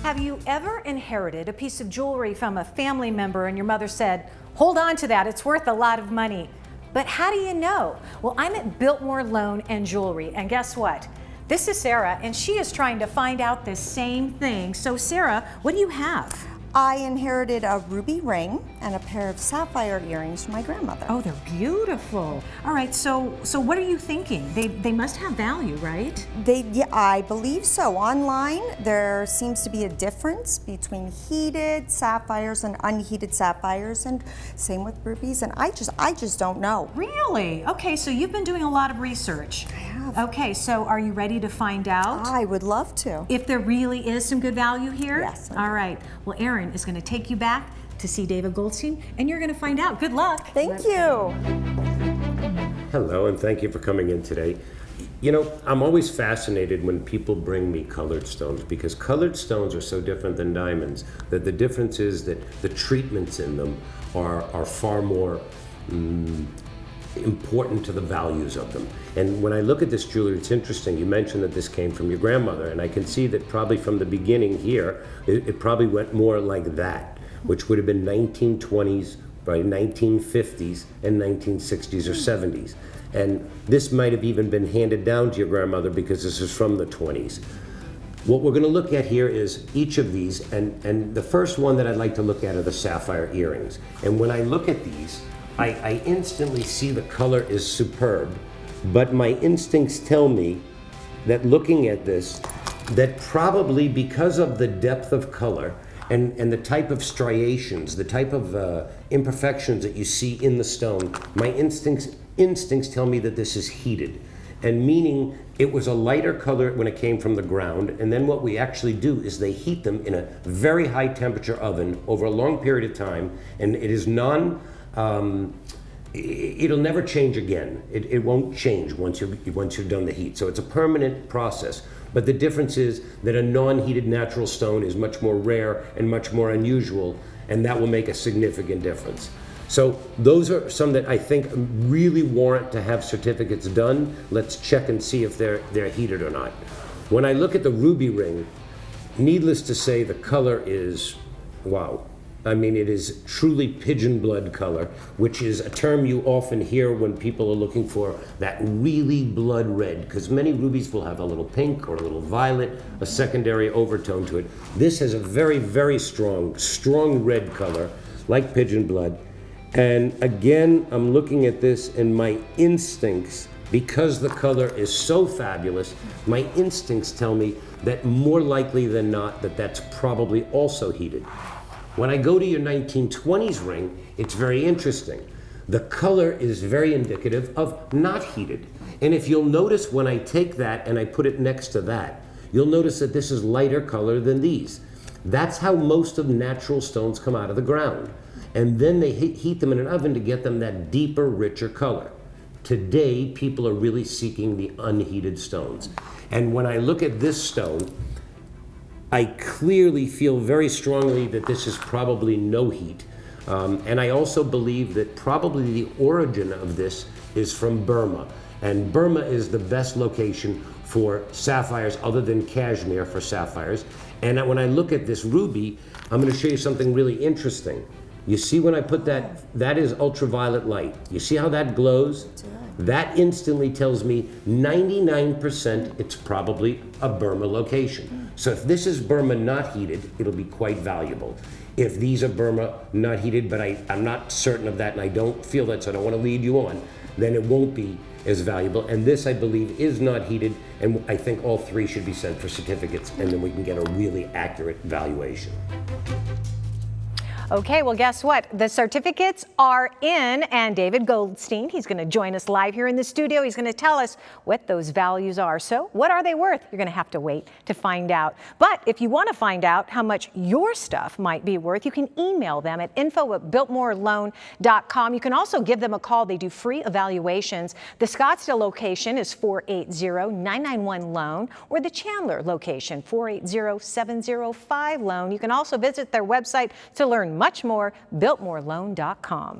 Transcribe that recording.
Have you ever inherited a piece of jewelry from a family member and your mother said, hold on to that, it's worth a lot of money? But how do you know? Well, I'm at Biltmore Loan and Jewelry, and guess what? This is Sarah, and she is trying to find out the same thing. So Sarah, what do you have? I inherited a ruby ring and a pair of sapphire earrings from my grandmother. Oh, they're beautiful. All right, so what are you thinking? They must have value, right? Yeah, I believe so. Online, there seems to be a difference between heated sapphires and unheated sapphires, and same with rubies, and I just don't know. Really? Okay, so you've been doing a lot of research. I have. Okay, so are you ready to find out? I would love to. If there really is some good value here? Yes. All right. Well, Erin is going to take you back to see David Goldstein, and you're going to find out. Good luck. Thank you. Hello, and thank you for coming in today. You know, I'm always fascinated when people bring me colored stones, because colored stones are so different than diamonds, that the difference is that the treatments in them are far more important to the values of them. And when I look at this jewelry, it's interesting. You mentioned that this came from your grandmother, and I can see that probably from the beginning here, it probably went more like that, which would have been 1920s, right, 1950s, and 1960s or 70s. And this might have even been handed down to your grandmother because this is from the 20s. What we're going to look at here is each of these, and the first one that I'd like to look at are the sapphire earrings. And when I look at these, I instantly see the color is superb, but my instincts tell me that looking at this, that probably because of the depth of color and the type of striations, the type of imperfections that you see in the stone, my instincts tell me that this is heated. And meaning it was a lighter color when it came from the ground, and then what we actually do is they heat them in a very high temperature oven over a long period of time, and it is it'll never change again. It won't change once you've done the heat. So it's a permanent process. But the difference is that a non-heated natural stone is much more rare and much more unusual, and that will make a significant difference. So those are some that I think really warrant to have certificates done. Let's check and see if they're heated or not. When I look at the ruby ring, needless to say, the color is, wow. I mean, it is truly pigeon blood color, which is a term you often hear when people are looking for that really blood red, because many rubies will have a little pink or a little violet, a secondary overtone to it. This has a very, very strong red color, like pigeon blood. And again, I'm looking at this and my instincts, because the color is so fabulous, my instincts tell me that more likely than not that that's probably also heated. When I go to your 1920s ring, it's very interesting. The color is very indicative of not heated. And if you'll notice when I take that and I put it next to that, you'll notice that this is lighter color than these. That's how most of natural stones come out of the ground. And then they heat them in an oven to get them that deeper, richer color. Today, people are really seeking the unheated stones. And when I look at this stone, I clearly feel very strongly that this is probably no heat. And I also believe that probably the origin of this is from Burma. And Burma is the best location for sapphires other than Kashmir for sapphires. And when I look at this ruby, I'm going to show you something really interesting. You see when I put that is ultraviolet light. You see how that glows? That instantly tells me 99% it's probably a Burma location. So if this is Burma not heated, it'll be quite valuable. If these are Burma not heated, but I'm not certain of that and I don't feel that, so I don't want to lead you on, then it won't be as valuable. And this, I believe, is not heated, and I think all three should be sent for certificates, and then we can get a really accurate valuation. Okay, well, guess what? The certificates are in, and David Goldstein, he's going to join us live here in the studio. He's going to tell us what those values are. So what are they worth? You're going to have to wait to find out. But if you want to find out how much your stuff might be worth, you can email them at info@biltmoreloan.com. You can also give them a call. They do free evaluations. The Scottsdale location is 480-991-LOAN, or the Chandler location, 480-705-LOAN. You can also visit their website to learn much more, biltmoreloan.com.